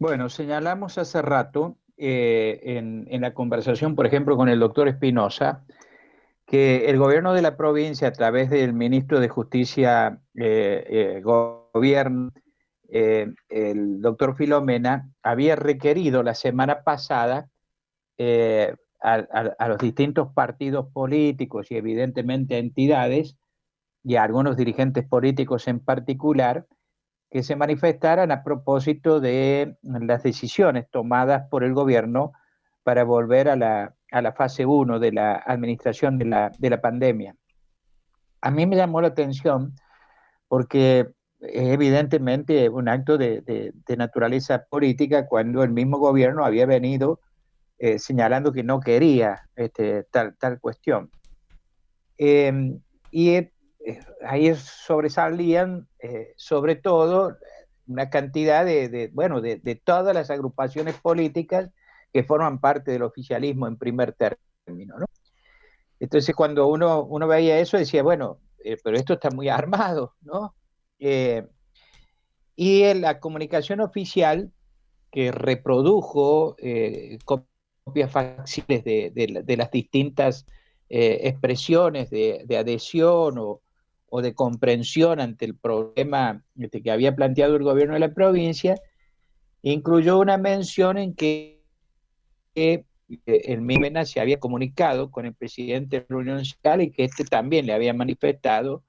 Bueno, señalamos hace rato en la conversación, por ejemplo, con el doctor Espinosa, que el gobierno de la provincia, a través del ministro de Justicia, Gobierno, el doctor Filomena, había requerido la semana pasada a los distintos partidos políticos y evidentemente a entidades y a algunos dirigentes políticos en particular que se manifestaran a propósito de las decisiones tomadas por el gobierno para volver a la fase uno de la administración de la pandemia. A mí me llamó la atención porque es evidentemente un acto de naturaleza política cuando el mismo gobierno había venido señalando que no quería tal cuestión. Eh, y ahí sobresalían sobre todo una cantidad bueno, de todas las agrupaciones políticas que forman parte del oficialismo en primer término, ¿no? Entonces cuando uno veía eso decía, bueno, pero esto está muy armado, ¿no? Eh, y en la comunicación oficial que reprodujo copias facsímiles de las distintas expresiones de adhesión o de comprensión ante el problema que había planteado el gobierno de la provincia, incluyó una mención en que el Mena se había comunicado con el presidente de la Unión Sindical y que este también le había manifestado,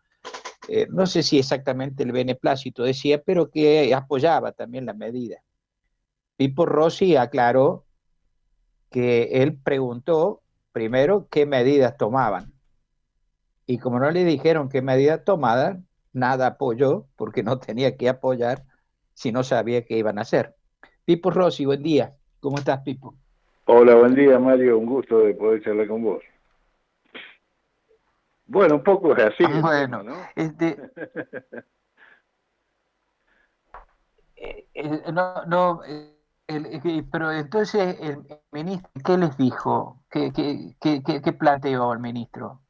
no sé si exactamente el beneplácito decía, pero que apoyaba también la medida. Pipo Rossi aclaró que él preguntó primero qué medidas tomaban. Y como no le dijeron qué medidas tomaban, nada apoyó porque no tenía que apoyar si no sabía qué iban a hacer. Pipo Rossi, buen día. ¿Cómo estás, Pipo? Hola, buen día Mario, un gusto de poder charlar con vos. Bueno, un poco es así el tema, Bueno, ¿no? no, pero entonces el ministro, ¿qué les dijo? ¿Qué planteó el ministro?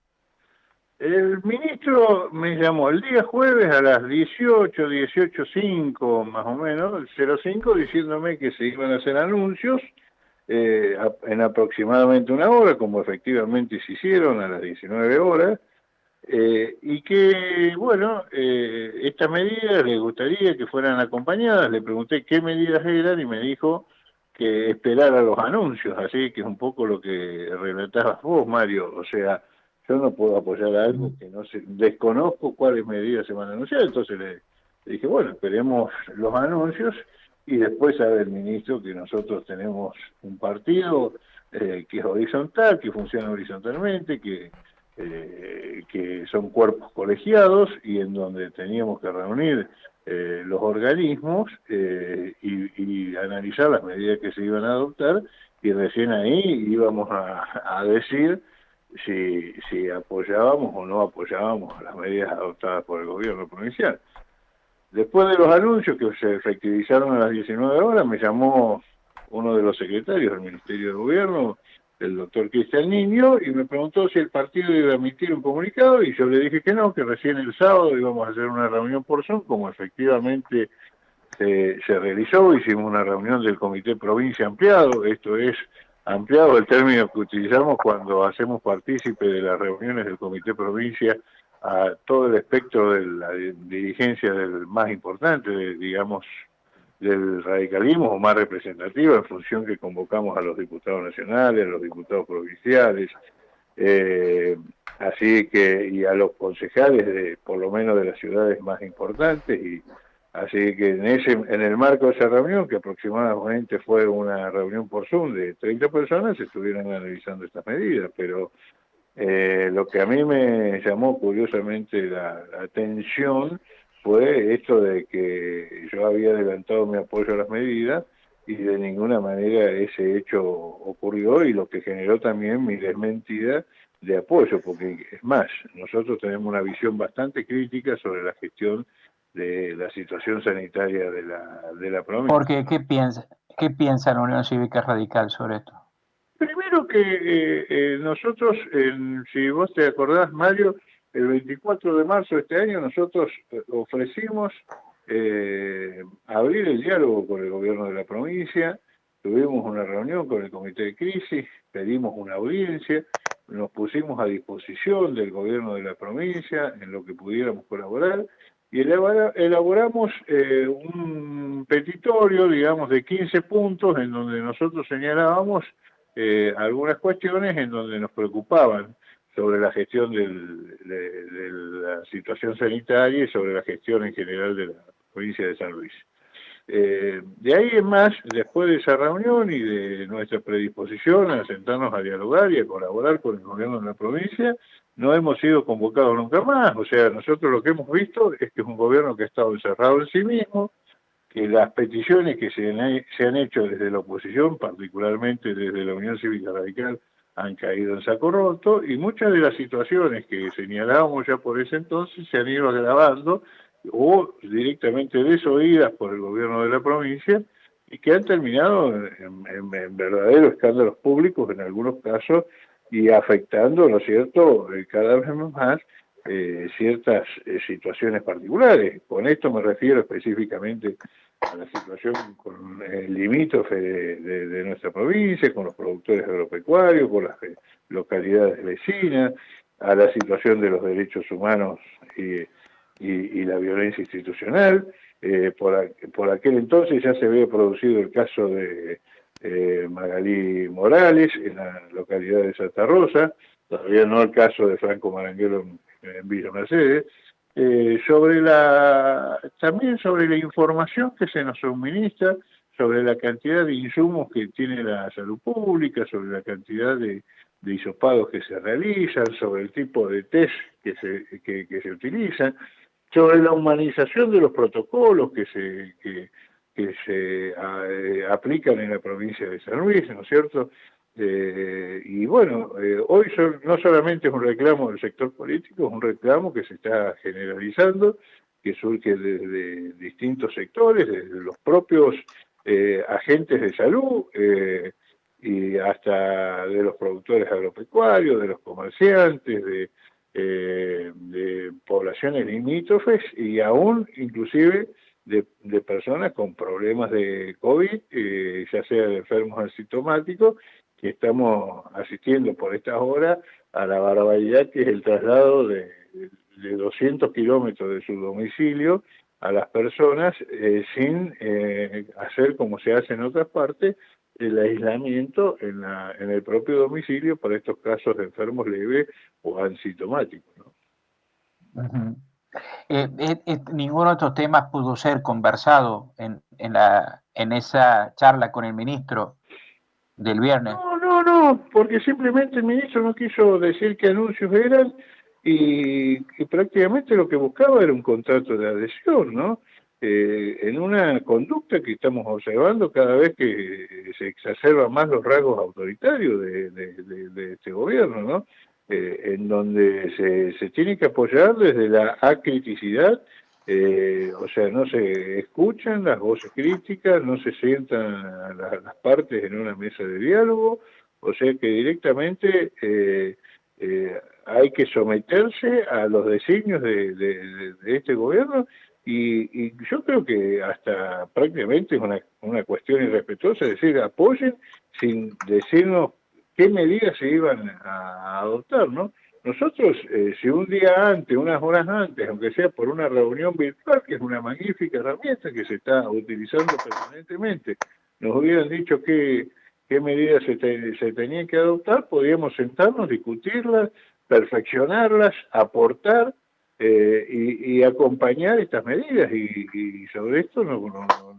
El ministro me llamó el día jueves a las 18:05 más o menos, el 05, diciéndome que se iban a hacer anuncios en aproximadamente una hora, como efectivamente se hicieron a las 19 horas, y que, bueno, estas medidas le gustaría que fueran acompañadas. Le pregunté qué medidas eran y me dijo que esperara los anuncios, así que es un poco lo que relatabas vos, Mario. O sea, yo no puedo apoyar algo que no sé, desconozco cuáles medidas se van a anunciar, entonces le dije, bueno, esperemos los anuncios y después sabe el ministro que nosotros tenemos un partido que es horizontal, que funciona horizontalmente, que son cuerpos colegiados y en donde teníamos que reunir los organismos y analizar las medidas que se iban a adoptar y recién ahí íbamos a decir si apoyábamos o no apoyábamos las medidas adoptadas por el gobierno provincial. Después de los anuncios que se efectivizaron a las 19 horas, me llamó uno de los secretarios del Ministerio de Gobierno, el doctor Cristian Niño, y me preguntó si el partido iba a emitir un comunicado, y yo le dije que no, que recién el sábado íbamos a hacer una reunión por Zoom, como efectivamente se realizó. Hicimos una reunión del Comité Provincia Ampliado, esto es ampliado el término que utilizamos cuando hacemos partícipe de las reuniones del Comité Provincia a todo el espectro de la dirigencia del más importante, digamos, del radicalismo o más representativo, en función que convocamos a los diputados nacionales, a los diputados provinciales, eh, así que, y a los concejales de, por lo menos, de las ciudades más importantes, y así que en el marco de esa reunión, que aproximadamente fue una reunión por Zoom de 30 personas, se estuvieron analizando estas medidas, pero lo que a mí me llamó curiosamente la atención fue esto de que yo había adelantado mi apoyo a las medidas y de ninguna manera ese hecho ocurrió, y lo que generó también mi desmentida de apoyo, porque es más, nosotros tenemos una visión bastante crítica sobre la gestión de la situación sanitaria de la provincia. Porque, ¿qué piensa la Unión Cívica Radical sobre esto? Primero que nosotros, si vos te acordás, Mario, el 24 de marzo de este año nosotros ofrecimos abrir el diálogo con el gobierno de la provincia. Tuvimos una reunión con el comité de crisis, pedimos una audiencia, nos pusimos a disposición del gobierno de la provincia en lo que pudiéramos colaborar y elaboramos un petitorio, digamos, de 15 puntos en donde nosotros señalábamos algunas cuestiones en donde nos preocupaban sobre la gestión de la situación sanitaria y sobre la gestión en general de la provincia de San Luis. De ahí en más, después de esa reunión y de nuestra predisposición a sentarnos a dialogar y a colaborar con el gobierno de la provincia, no hemos sido convocados nunca más. O sea, nosotros lo que hemos visto es que es un gobierno que ha estado encerrado en sí mismo, que las peticiones que se han hecho desde la oposición, particularmente desde la Unión Cívica Radical, han caído en saco roto, y muchas de las situaciones que señalábamos ya por ese entonces se han ido agravando o directamente desoídas por el gobierno de la provincia y que han terminado en verdaderos escándalos públicos en algunos casos y afectando, ¿no es cierto?, cada vez más ciertas situaciones particulares. Con esto me refiero específicamente a la situación con el limítrofe de nuestra provincia, con los productores agropecuarios, con las localidades vecinas, a la situación de los derechos humanos y la violencia institucional. Por aquel entonces ya se había producido el caso de Magalí Morales en la localidad de Santa Rosa, todavía no el caso de Franco Maranguelo en Villa Mercedes, también sobre la información que se nos suministra, sobre la cantidad de insumos que tiene la salud pública, sobre la cantidad de hisopados que se realizan, sobre el tipo de test que se utilizan, sobre la humanización de los protocolos que se aplican en la provincia de San Luis, ¿no es cierto? Y bueno, hoy no solamente es un reclamo del sector político, es un reclamo que se está generalizando, que surge de distintos sectores, desde los propios agentes de salud y hasta de los productores agropecuarios, de los comerciantes, de poblaciones limítrofes y aún inclusive de personas con problemas de COVID, ya sea de enfermos asintomáticos, que estamos asistiendo por estas horas a la barbaridad que es el traslado de 200 kilómetros de su domicilio a las personas sin hacer como se hace en otras partes, el aislamiento en el propio domicilio para estos casos de enfermos leves o asintomáticos, ¿no? Uh-huh. Ninguno de estos temas pudo ser conversado en esa charla con el ministro del viernes. No, porque simplemente el ministro no quiso decir qué anuncios eran y prácticamente lo que buscaba era un contrato de adhesión, ¿no? En una conducta que estamos observando cada vez que se exacerban más los rasgos autoritarios de este gobierno, ¿no? En donde se tiene que apoyar desde la acriticidad, o sea, no se escuchan las voces críticas, no se sientan las partes en una mesa de diálogo, o sea que directamente hay que someterse a los designios de este gobierno y yo creo que hasta prácticamente es una cuestión irrespetuosa, es decir, apoyen sin decirnos qué medidas se iban a adoptar, ¿no? Nosotros, si un día antes, unas horas antes, aunque sea por una reunión virtual, que es una magnífica herramienta que se está utilizando permanentemente, nos hubieran dicho qué medidas se tenían que adoptar, podíamos sentarnos, discutirlas, perfeccionarlas, aportar y acompañar estas medidas. Y sobre esto no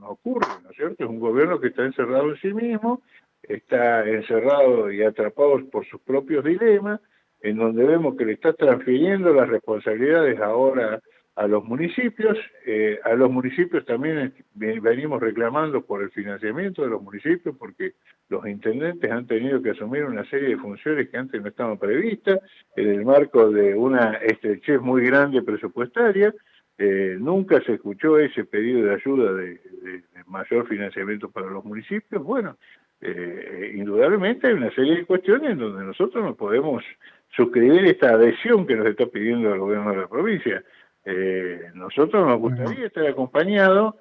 ocurre, ¿no es cierto? Es un gobierno que está encerrado en sí mismo, está encerrado y atrapado por sus propios dilemas, en donde vemos que le está transfiriendo las responsabilidades ahora a los municipios también venimos reclamando por el financiamiento de los municipios, porque los intendentes han tenido que asumir una serie de funciones que antes no estaban previstas, en el marco de una estrechez muy grande presupuestaria. Nunca se escuchó ese pedido de ayuda de mayor financiamiento para los municipios. Bueno, indudablemente hay una serie de cuestiones en donde nosotros no podemos suscribir esta adhesión que nos está pidiendo el gobierno de la provincia. Nosotros nos Ujú. gustaría estar acompañados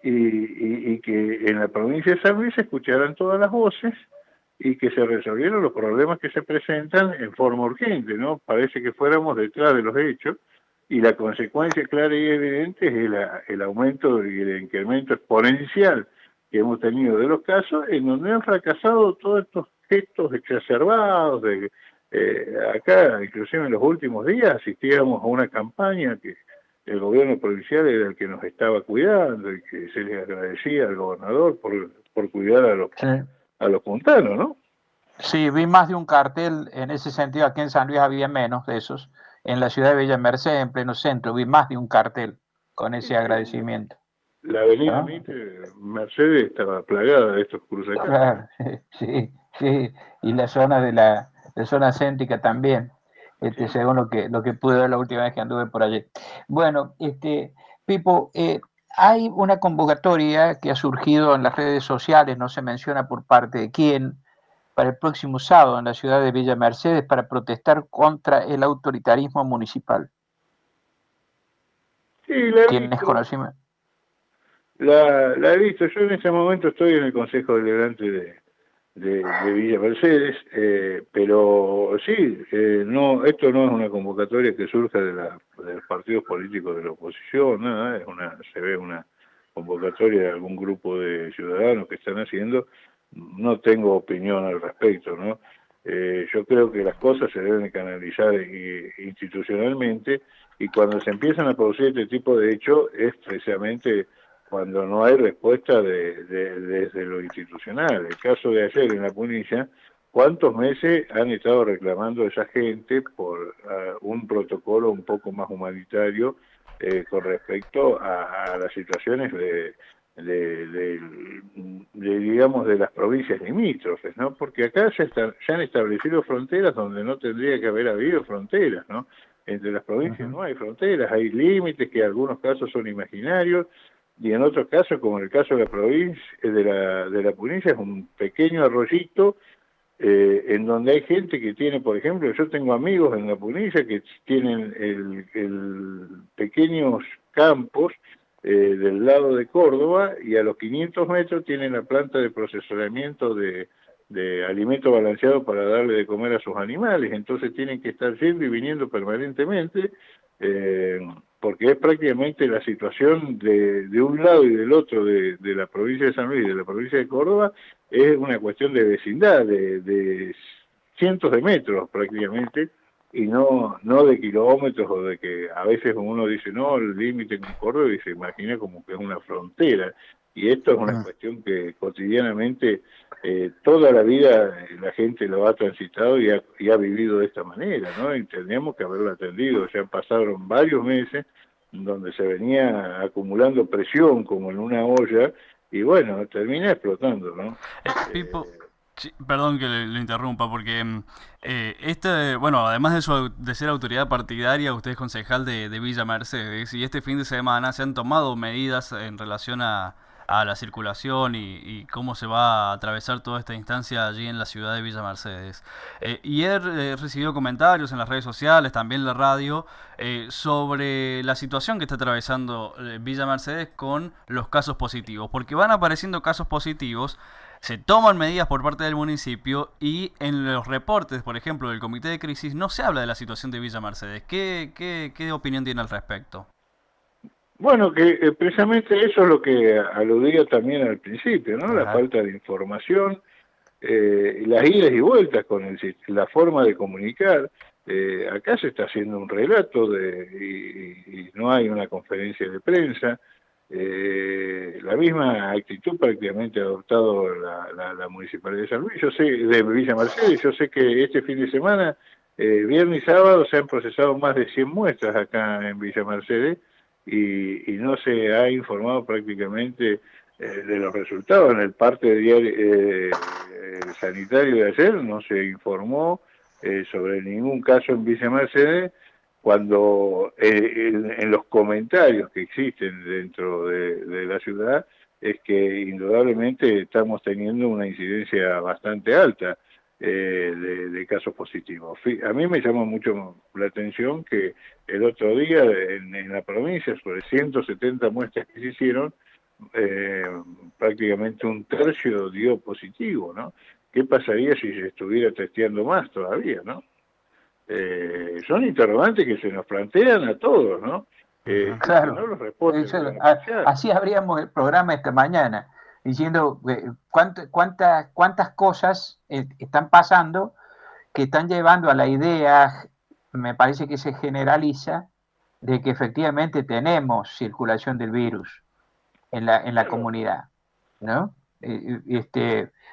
y que en la provincia de San Luis se escucharan todas las voces y que se resolvieran los problemas que se presentan en forma urgente, ¿no? Parece que fuéramos detrás de los hechos y la consecuencia clara y evidente es el aumento y el incremento exponencial que hemos tenido de los casos en donde han fracasado todos estos gestos exacerbados de acá, inclusive en los últimos días asistíamos a una campaña que el gobierno provincial era el que nos estaba cuidando y que se le agradecía al gobernador por cuidar Sí. a los puntanos, ¿no? Sí, vi más de un cartel en ese sentido. Aquí en San Luis había menos de esos. En la ciudad de Villa Merced, en pleno centro, vi más de un cartel con Sí, ese sí, agradecimiento. la avenida ¿No? Mitre, Mercedes estaba plagada de estos cruzacalles. Claro, sí, sí. Y la zona céntrica también, Sí. según lo que pude ver la última vez que anduve por allí. Bueno, Pipo, hay una convocatoria que ha surgido en las redes sociales, no se menciona por parte de quién, para el próximo sábado en la ciudad de Villa Mercedes para protestar contra el autoritarismo municipal. Sí, la he ¿Tienes visto, conocimiento? la he visto. Yo en este momento estoy en el Consejo Deliberante de Villa Mercedes, pero sí, no, esto no es una convocatoria que surja de los partidos políticos de la oposición, nada, se ve una convocatoria de algún grupo de ciudadanos que están haciendo, no tengo opinión al respecto, ¿no? Yo creo que las cosas se deben canalizar institucionalmente y cuando se empiezan a producir este tipo de hechos es precisamente cuando no hay respuesta desde lo institucional. El caso de ayer en la Punilla, ¿cuántos meses han estado reclamando esa gente por un protocolo un poco más humanitario con respecto a las situaciones digamos, de las provincias limítrofes, ¿no? Porque acá se han establecido fronteras donde no tendría que haber habido fronteras, ¿no? Entre las provincias Uh-huh. no hay fronteras, hay límites que en algunos casos son imaginarios, y en otros casos, como en el caso de la provincia, de la Punilla, es un pequeño arroyito en donde hay gente que tiene, por ejemplo, yo tengo amigos en la Punilla que tienen pequeños campos del lado de Córdoba y a los 500 metros tienen la planta de procesamiento de alimento balanceado para darle de comer a sus animales, entonces tienen que estar yendo y viniendo permanentemente eh, porque es prácticamente la situación de un lado y del otro de la provincia de San Luis y de la provincia de Córdoba es una cuestión de vecindad, de cientos de metros prácticamente, y no de kilómetros o de que a veces uno dice, no, el límite con Córdoba y se imagina como que es una frontera. Y esto es una Uh-huh. cuestión que cotidianamente toda la vida la gente lo ha transitado y ha vivido de esta manera, ¿no? Y tendríamos que haberlo atendido. Ya pasaron varios meses donde se venía acumulando presión como en una olla y bueno, termina explotando, ¿no? Pipo, sí, perdón que lo interrumpa, porque bueno, además de ser autoridad partidaria, usted es concejal de Villa Mercedes, y este fin de semana se han tomado medidas en relación a la circulación y cómo se va a atravesar toda esta instancia allí en la ciudad de Villa Mercedes. Y he recibido comentarios en las redes sociales, también en la radio, sobre la situación que está atravesando Villa Mercedes con los casos positivos, porque van apareciendo casos positivos, se toman medidas por parte del municipio y en los reportes, por ejemplo, del comité de crisis, no se habla de la situación de Villa Mercedes. ¿Qué opinión tiene al respecto? Bueno, que precisamente eso es lo que aludía también al principio, ¿no? La Ajá. falta de información, las idas y vueltas con la forma de comunicar. Acá se está haciendo un relato y no hay una conferencia de prensa. La misma actitud prácticamente ha adoptado la Municipalidad de San Luis, yo sé, de Villa Mercedes, yo sé que este fin de semana, viernes y sábado, se han procesado más de 100 muestras acá en Villa Mercedes y no se ha informado prácticamente de los resultados. En el parte diario, sanitario de ayer no se informó sobre ningún caso en Villa Mercedes, cuando en los comentarios que existen dentro de la ciudad es que indudablemente estamos teniendo una incidencia bastante alta. de casos positivos. A mí me llamó mucho la atención que el otro día en la provincia, sobre 170 muestras que se hicieron, prácticamente un tercio dio positivo, ¿no? ¿Qué pasaría si se estuviera testeando más todavía, no? Son interrogantes que se nos plantean a todos, ¿no? Y que no los responde el gobierno oficial. Así abríamos el programa esta mañana, diciendo cuántas cosas están pasando que están llevando a la idea, me parece que se generaliza, de que efectivamente tenemos circulación del virus en la comunidad, ¿no?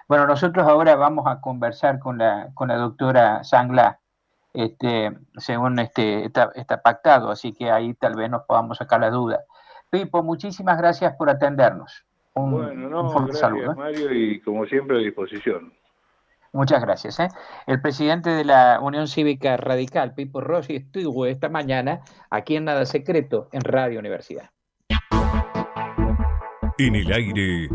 Bueno, nosotros ahora vamos a conversar con la doctora Sangla, según está pactado, así que ahí tal vez nos podamos sacar la duda. Pipo, muchísimas gracias por atendernos. Bueno, no, un fuerte gracias saludo. Mario, y como siempre a disposición. Muchas gracias. El presidente de la Unión Cívica Radical, Pipo Rossi, estuvo esta mañana aquí en Nada Secreto, en Radio Universidad. En el aire.